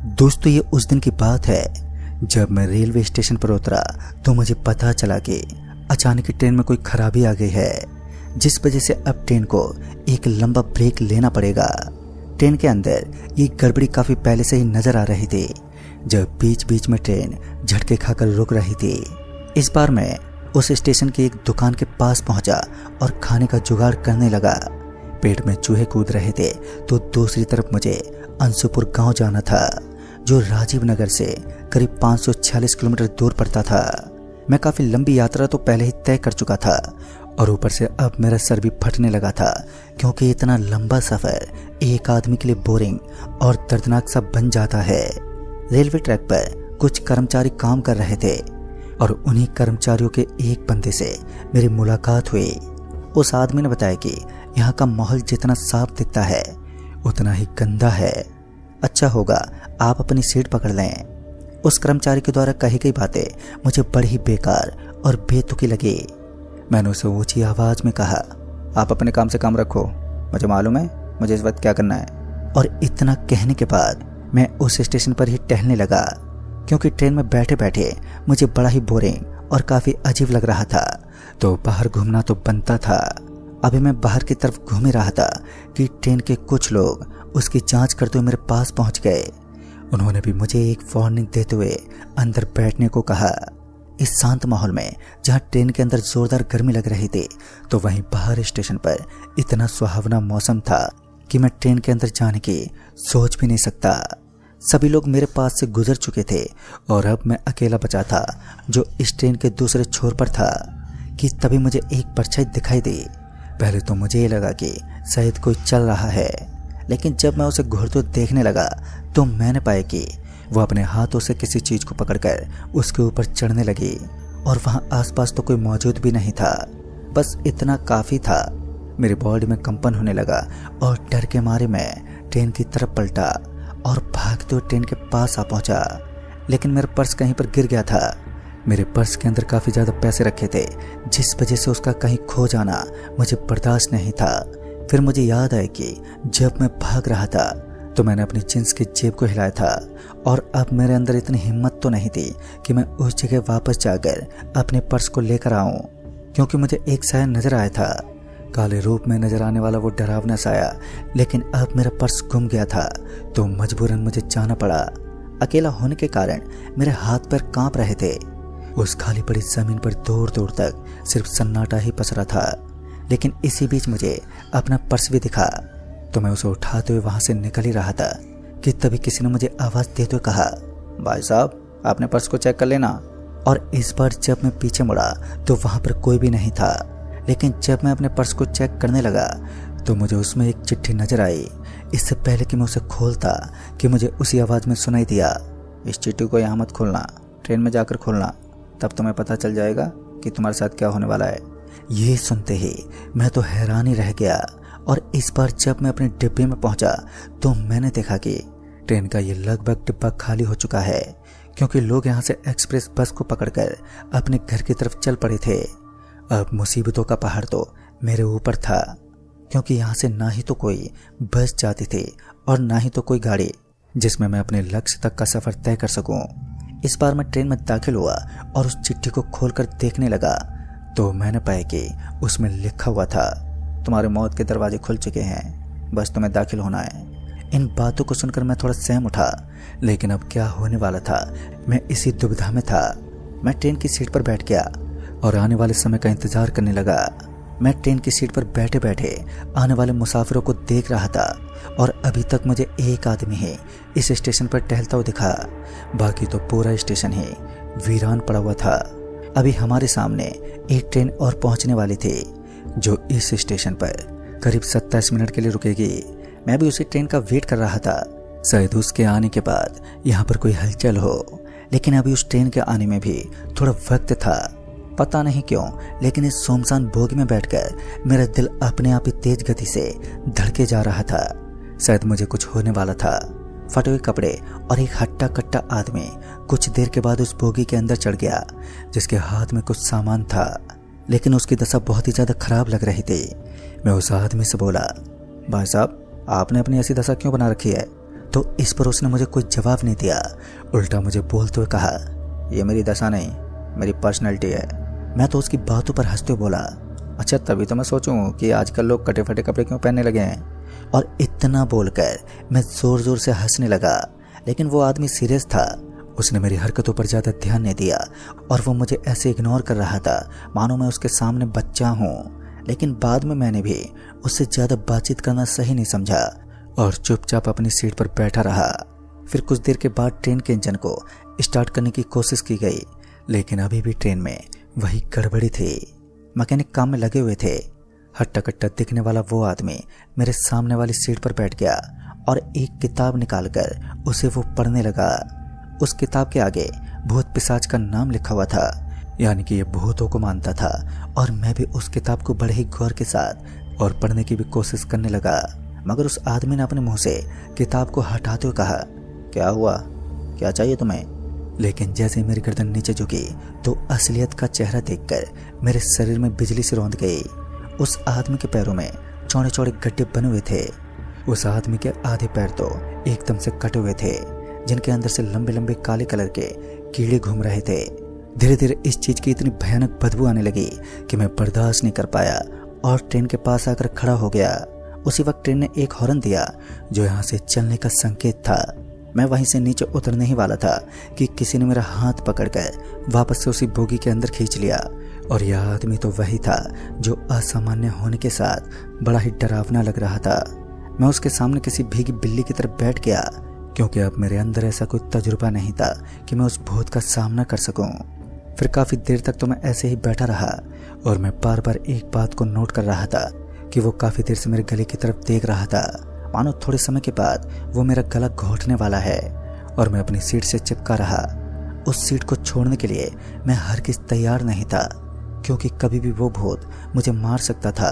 दोस्तों ये उस दिन की बात है जब मैं रेलवे स्टेशन पर उतरा तो मुझे पता चला कि अचानक ही ट्रेन में कोई खराबी आ गई है, जिस वजह से अब ट्रेन को एक लंबा ब्रेक लेना पड़ेगा। ट्रेन के अंदर ये गड़बड़ी काफ़ी पहले से ही नजर आ रही थी, जब बीच बीच में ट्रेन झटके खाकर रुक रही थी। इस बार मैं उस स्टेशन की एक दुकान के पास पहुंचा और खाने का जुगाड़ करने लगा। पेट में चूहे कूद रहे थे तो दूसरी तरफ मुझे अंशुपुर गांव जाना था, जो राजीव नगर से करीब 546 किलोमीटर दूर पड़ता था। मैं काफ़ी लंबी यात्रा तो पहले ही तय कर चुका था और ऊपर से अब मेरा सर भी फटने लगा था, क्योंकि इतना लंबा सफ़र एक आदमी के लिए बोरिंग और दर्दनाक सा बन जाता है। रेलवे ट्रैक पर कुछ कर्मचारी काम कर रहे थे और उन्हीं कर्मचारियों के एक बंदे से मेरी मुलाकात हुई। उस आदमी ने बताया कि यहाँ का माहौल जितना साफ दिखता है उतना ही गंदा है। अच्छा होगा आप अपनी सीट पकड़ लें। उस कर्मचारी के द्वारा कही गई बातें मुझे बड़ी ही बेकार और बेतुकी लगी। मैंने उसे ऊंची आवाज में कहा, आप अपने काम से काम रखो, मुझे मालूम है मुझे इस वक्त क्या करना है। और इतना कहने के बाद मैं उस स्टेशन पर ही टहलने लगा, क्योंकि ट्रेन में बैठे बैठे मुझे बड़ा ही बोरिंग और काफ़ी अजीब लग रहा था, तो बाहर घूमना तो बनता था। अभी मैं बाहर की तरफ घूम रहा था कि ट्रेन के कुछ लोग उसकी जांच करते हुए मेरे पास पहुंच गए। उन्होंने भी मुझे एक वार्निंग देते हुए अंदर बैठने को कहा। इस शांत माहौल में जहां ट्रेन के अंदर जोरदार गर्मी लग रही थी, तो वहीं बाहर स्टेशन पर इतना सुहावना मौसम था कि मैं ट्रेन के अंदर जाने की सोच भी नहीं सकता। सभी लोग मेरे पास से गुजर चुके थे और अब मैं अकेला बचा था जो इस ट्रेन के दूसरे छोर पर था, कि तभी मुझे एक परछाई दिखाई दी। पहले तो मुझे ये लगा कि शायद कोई चल रहा है, लेकिन जब मैं उसे घूरते हुए देखने लगा तो मैंने पाया कि वो अपने हाथों से किसी चीज़ को पकड़कर उसके ऊपर चढ़ने लगी और वहाँ आसपास तो कोई मौजूद भी नहीं था। बस इतना काफ़ी था। मेरी बॉडी में कंपन होने लगा और डर के मारे मैं ट्रेन की तरफ पलटा और भागते हुए ट्रेन के पास आ पहुँचा, लेकिन मेरा पर्स कहीं पर गिर गया था। मेरे पर्स के अंदर काफ़ी ज़्यादा पैसे रखे थे, जिस वजह से उसका कहीं खो जाना मुझे बर्दाश्त नहीं था। फिर मुझे याद आया कि जब मैं भाग रहा था तो मैंने अपनी जींस की जेब को हिलाया था, और अब मेरे अंदर इतनी हिम्मत तो नहीं थी कि मैं उस जगह वापस जाकर अपने पर्स को लेकर आऊं, क्योंकि मुझे एक साया नजर आया था, काले रूप में नजर आने वाला वो डरावना साया। लेकिन अब मेरा पर्स गुम गया था तो मजबूरन मुझे जाना पड़ा। अकेला होने के कारण मेरे हाथ पैर कांप रहे थे। उस खाली पड़ी जमीन पर दूर दूर तक सिर्फ सन्नाटा ही पसरा था। लेकिन इसी बीच मुझे अपना पर्स भी दिखा, तो मैं उसे उठाते हुए वहां से निकल ही रहा था कि तभी किसी ने मुझे आवाज देते हुए कहा, भाई साहब आपने पर्स को चेक कर लेना। और इस बार जब मैं पीछे मुड़ा तो वहां पर कोई भी नहीं था, लेकिन जब मैं अपने पर्स को चेक करने लगा तो मुझे उसमें एक चिट्ठी नजर आई। इससे पहले कि मैं उसे खोलता कि मुझे उसी आवाज में सुनाई दिया, इस चिट्ठी को यहाँ मत खोलना, ट्रेन में जाकर खोलना, तब तुम्हें पता चल जाएगा कि तुम्हारे साथ क्या होने वाला है। ये सुनते ही मैं तो हैरान ही रह गया, और इस बार जब मैं अपने डिब्बे में पहुंचा तो मैंने देखा कि ट्रेन का ये लगभग डिब्बा खाली हो चुका है, क्योंकि लोग यहाँ से एक्सप्रेस बस को पकड़कर अपने घर की तरफ चल पड़े थे। अब मुसीबतों का पहाड़ तो मेरे ऊपर था, क्योंकि यहाँ से ना ही तो कोई बस जाती थी और ना ही तो कोई गाड़ी जिसमें मैं अपने लक्ष्य तक का सफर तय कर सकूं। इस बार मैं ट्रेन में दाखिल हुआ और उस चिट्ठी को खोलकर देखने लगा तो मैंने पाया कि उसमें लिखा हुआ था, तुम्हारे मौत के दरवाजे खुल चुके हैं, बस तुम्हें दाखिल होना है। इन बातों को सुनकर मैं थोड़ा सहम उठा, लेकिन अब क्या होने वाला था मैं इसी दुविधा में था। मैं ट्रेन की सीट पर बैठ गया और आने वाले समय का इंतजार करने लगा। मैं ट्रेन की सीट पर बैठे बैठे आने वाले मुसाफिरों को देख रहा था, और अभी तक मुझे एक आदमी ही इस स्टेशन पर टहलता हुआ दिखा, बाकी तो पूरा स्टेशन ही वीरान पड़ा हुआ था। अभी हमारे सामने एक ट्रेन और पहुंचने वाली थी, जो इस स्टेशन पर करीब 27 मिनट के लिए रुकेगी। मैं भी उसी ट्रेन का वेट कर रहा था, शायद उसके आने के बाद यहाँ पर कोई हलचल हो। लेकिन अभी उस ट्रेन के आने में भी थोड़ा वक्त था। पता नहीं क्यों, लेकिन इस सुनसान बोगी में बैठकर मेरा दिल अपने आप ही तेज गति से धड़के जा रहा था। शायद मुझे कुछ होने वाला था। फटे हुए कपड़े और एक हट्टा कट्टा आदमी कुछ देर के बाद उस बोगी के अंदर चढ़ गया, जिसके हाथ में कुछ सामान था, लेकिन उसकी दशा बहुत ही ज्यादा खराब लग रही थी। मैं उस आदमी से बोला, भाई साहब आपने अपनी ऐसी दशा क्यों बना रखी है? तो इस पर उसने मुझे कोई जवाब नहीं दिया। उल्टा मुझे बोलते हुए कहा, ये मेरी दशा नहीं, मेरी पर्सनैलिटी है। मैं तो उसकी बातों पर हंसते हुए बोला, अच्छा तभी तो मैं सोचूं कि आजकल लोग कटे फटे कपड़े क्यों पहनने लगे हैं। और इतना बोलकर मैं जोर जोर से हंसने लगा, लेकिन वो आदमी सीरियस था। उसने मेरी हरकतों पर ज़्यादा ध्यान नहीं दिया और वो मुझे ऐसे इग्नोर कर रहा था मानो मैं उसके सामने बच्चा हूँ। लेकिन बाद में मैंने भी उससे ज़्यादा बातचीत करना सही नहीं समझा और चुपचाप अपनी सीट पर बैठा रहा। फिर कुछ देर के बाद ट्रेन के इंजन को स्टार्ट करने की कोशिश की गई, लेकिन अभी भी ट्रेन में वही गड़बड़ी थी। मैकेनिक काम में लगे हुए थे। हट्टा कट्टा दिखने वाला वो आदमी मेरे सामने वाली सीट पर बैठ गया और एक किताब निकालकर उसे वो पढ़ने लगा। उस किताब के आगे भूत पिशाच का नाम लिखा हुआ था, यानी कि ये भूतों को मानता था। और मैं भी उस किताब को बड़े ही गौर के साथ और पढ़ने की भी कोशिश करने लगा, मगर उस आदमी ने अपने मुंह से किताब को हटाते हुए कहा, क्या हुआ, क्या चाहिए तुम्हें? लेकिन जैसे ही मेरी गर्दन नीचे झुकी तो असलियत का चेहरा देखकर मेरे शरीर में बिजली सी रौंद गई। उस आदमी के पैरों में चौड़े चौड़े गड्ढे बने हुए थे। उस आदमी के आधे पैर तो एकदम से कटे हुए थे, जिनके अंदर से लंबे लंबे काले कलर के कीड़े घूम रहे थे। धीरे धीरे इस चीज की इतनी भयानक बदबू आने लगी कि मैं बर्दाश्त नहीं कर पाया और ट्रेन के पास आकर खड़ा हो गया। उसी वक्त ट्रेन ने एक हॉर्न दिया जो यहाँ से चलने का संकेत था। मैं वहीं से नीचे उतरने ही वाला था कि किसी ने मेरा हाथ पकड़कर वापस से उसी बोगी के अंदर खींच लिया। और यह आदमी तो वही था जो असामान्य होने के साथ बड़ा ही डरावना लग रहा था। मैं उसके सामने किसी भीगी बिल्ली की तरफ बैठ गया, क्योंकि अब मेरे अंदर ऐसा कोई तजुर्बा नहीं था कि मैं उस भूत का सामना कर सकूं। फिर काफी देर तक तो मैं ऐसे ही बैठा रहा और मैं बार बार एक बात को नोट कर रहा था कि वो काफी देर से मेरे गले की तरफ देख रहा था, मानो थोड़े समय के बाद वो मेरा गला घोंटने वाला है। और मैं अपनी सीट से चिपका रहा। उस सीट को छोड़ने के लिए मैं हरगिज़ तैयार नहीं था, क्योंकि कभी भी वो भूत मुझे मार सकता था।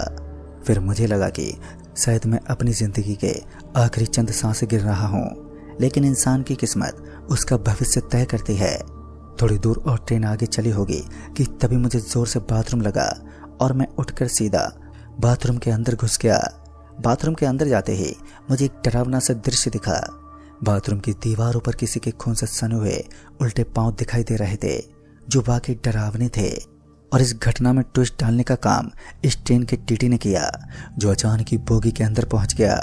फिर मुझे लगा कि शायद मैं अपनी जिंदगी के आखिरी चंद सांसें गिर रहा हूँ, लेकिन इंसान की किस्मत उसका भविष्य तय करती है। थोड़ी दूर और ट्रेन आगे चली होगी कि तभी मुझे जोर से बाथरूम लगा और मैं उठकर सीधा बाथरूम के अंदर घुस गया। बाथरूम के अंदर जाते ही मुझे एक डरावना सा दृश्य दिखा। बाथरूम की दीवारों पर किसी के खून से सने हुए उल्टे पांव दिखाई दे रहे थे, जो वाकई डरावने थे। और इस घटना में ट्विस्ट डालने का काम इस ट्रेन के टीटी ने किया, जो अचानक ही बोगी के अंदर पहुंच गया।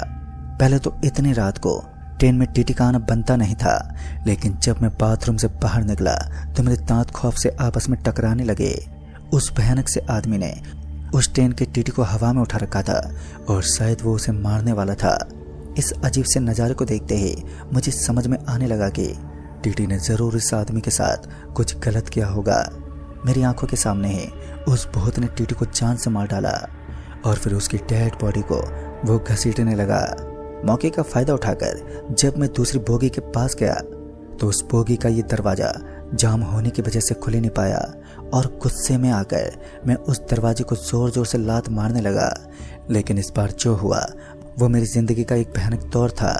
पहले तो इतनी रात को ट्रेन में टीटी का आना बनता नहीं था, लेकिन जब मैं बाथरूम से बाहर निकला तो मेरे दांत खौफ से आपस में टकराने लगे। उस भयानक से आदमी ने उस ट्रेन के टीटी को हवा में उठा रखा था और शायद वो उसे मारने वाला था। इस अजीब से नज़ारे को देखते ही मुझे समझ में आने लगा कि टीटी ने जरूर इस आदमी के साथ कुछ गलत किया होगा। मेरी आंखों के सामने ही उस भूत ने टीटी को जान से मार डाला और फिर उसकी डेड बॉडी को वो घसीटने लगा। मौके का फायदा उठाकर जब मैं दूसरी बोगी के पास गया तो उस बोगी का ये दरवाजा जाम होने की वजह से खुल नहीं पाया और गुस्से में आकर मैं उस दरवाजे को जोर जोर से लात मारने लगा। लेकिन इस बार जो हुआ वो मेरी जिंदगी का एक भयानक दौर था।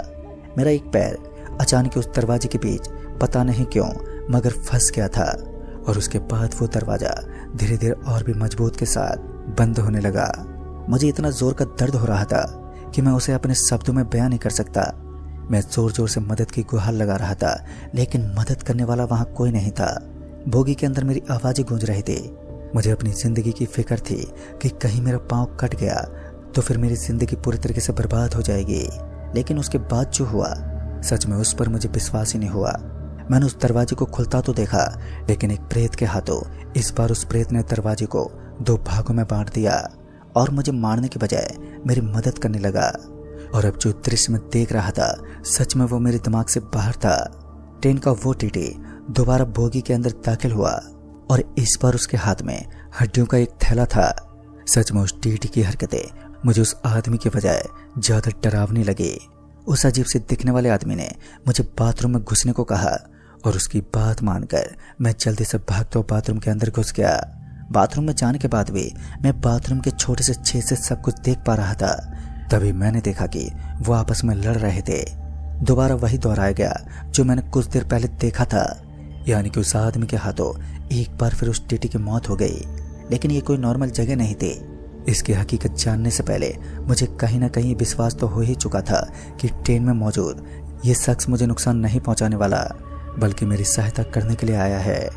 मेरा एक पैर अचानक उस दरवाजे के बीच पता नहीं क्यों मगर फंस गया था और उसके बाद वो दरवाजा धीरे धीरे और भी मजबूत के साथ बंद होने लगा। मुझे इतना जोर का दर्द हो रहा था कि मैं उसे अपने शब्दों में बयान नहीं कर सकता। मैं जोर जोर से मदद की गुहार लगा रहा था, लेकिन मदद करने वाला वहां कोई नहीं था। बोगी के अंदर मेरी आवाजें गूंज रही थी। मुझे अपनी जिंदगी की फिक्र थी कि कहीं मेरा पांव कट गया तो फिर मेरी जिंदगी पूरी तरीके से बर्बाद हो जाएगी। लेकिन उसके बाद जो हुआ सच में उस पर मुझे विश्वास ही नहीं हुआ। मैंने उस दरवाजे को खुलता तो देखा, लेकिन एक प्रेत के हाथों इस बार उस प्रेत ने दरवाजे को 2 भागों में बांट दिया और मुझे मारने के बजाय मेरी मदद करने लगा। और अब जो दृश्य मैं देख रहा था सच में वो मेरे दिमाग से बाहर था। ट्रेन का वो टीटी दोबारा बोगी के अंदर दाखिल हुआ और इस बार उसके हाथ में हड्डियों का एक थैला था। सच में उस टीटी की हरकतें मुझे उस आदमी के बजाय ज्यादा डरावनी लगी। उस अजीब से दिखने वाले आदमी ने मुझे बाथरूम में घुसने को कहा और उसकी बात मानकर मैं जल्दी से भागते हुए बाथरूम के अंदर घुस गया। बाथरूम में जाने के बाद भी मैं बाथरूम के छोटे से छेद से सब कुछ देख पा रहा था। तभी मैंने देखा कि वो आपस में लड़ रहे थे। दोबारा वही दोहराया गया जो मैंने कुछ देर पहले देखा था, यानी कि उस आदमी के हाथों एक बार फिर उस टीटी की मौत हो गई। लेकिन ये कोई नॉर्मल जगह नहीं थी। इसकी हकीकत जानने से पहले मुझे कहीं ना कहीं विश्वास तो हो ही चुका था कि ट्रेन में मौजूद ये शख्स मुझे नुकसान नहीं पहुंचाने वाला बल्कि मेरी सहायता करने के लिए आया है।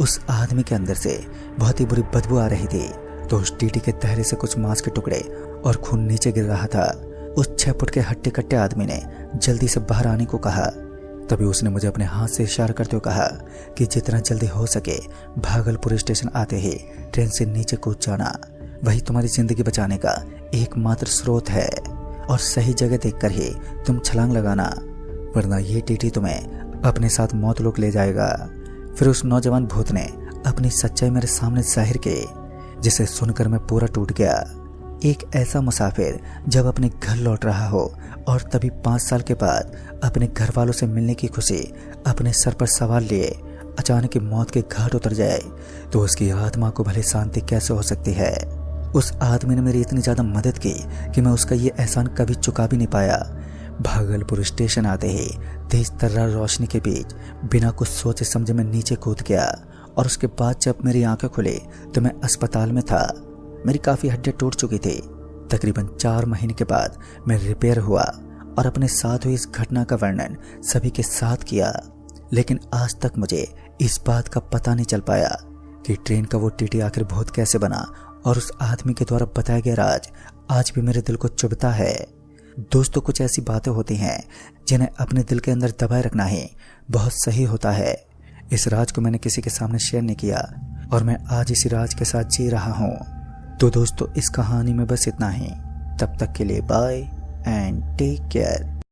उस आदमी के अंदर से बहुत ही बुरी बदबू आ रही थी, तो उस टीटी के तहरे से कुछ मांस के टुकड़े और खून नीचे गिर रहा था। उस 6 फुट के हट्टे कट्टे आदमी ने जल्दी से बाहर आने को कहा। तभी उसने मुझे अपने हाथ से इशारा करते हुए कहा कि जितना जल्दी हो सके भागलपुर स्टेशन आते ही ट्रेन से नीचे कूद जाना, वही तुम्हारी जिंदगी बचाने का एकमात्र स्रोत है, और सही जगह देखकर ही तुम छलांग लगाना, वरना ये टीटी तुम्हें अपने साथ मौत लोक ले जाएगा। फिर उस नौजवान भूत ने अपनी सच्चाई मेरे सामने जाहिर की, जिसे सुनकर मैं पूरा टूट गया। एक ऐसा मुसाफिर जब अपने घर लौट रहा हो और तभी 5 साल के बाद अपने घर वालों से मिलने की खुशी अपने सर पर सवार लिए अचानक ही मौत के घाट उतर जाए, तो उसकी आत्मा को भले शांति कैसे हो सकती है। उस आदमी ने मेरी इतनी ज्यादा मदद की कि मैं उसका ये एहसान कभी चुका भी नहीं पाया। भागलपुर स्टेशन आते ही तेज तर्रार रोशनी के बीच बिना कुछ सोचे समझे मैं नीचे कूद गया, और उसके बाद जब मेरी आंखें खुली तो मैं अस्पताल में था। मेरी काफी हड्डियां टूट चुकी थी। तकरीबन 4 महीने के बाद मैं रिपेयर हुआ और अपने साथ हुई इस घटना का वर्णन सभी के साथ किया, लेकिन आज तक मुझे इस बात का पता नहीं चल पाया कि ट्रेन का वो टीटी आखिर भूत कैसे बना, और उस आदमी के द्वारा बताया गया राज आज भी मेरे दिल को चुभता है। दोस्तों, कुछ ऐसी बातें होती हैं जिन्हें अपने दिल के अंदर दबाए रखना ही बहुत सही होता है। इस राज को मैंने किसी के सामने शेयर नहीं किया और मैं आज इसी राज के साथ जी रहा हूँ। तो दोस्तों, इस कहानी में बस इतना ही। तब तक के लिए बाय एंड टेक केयर।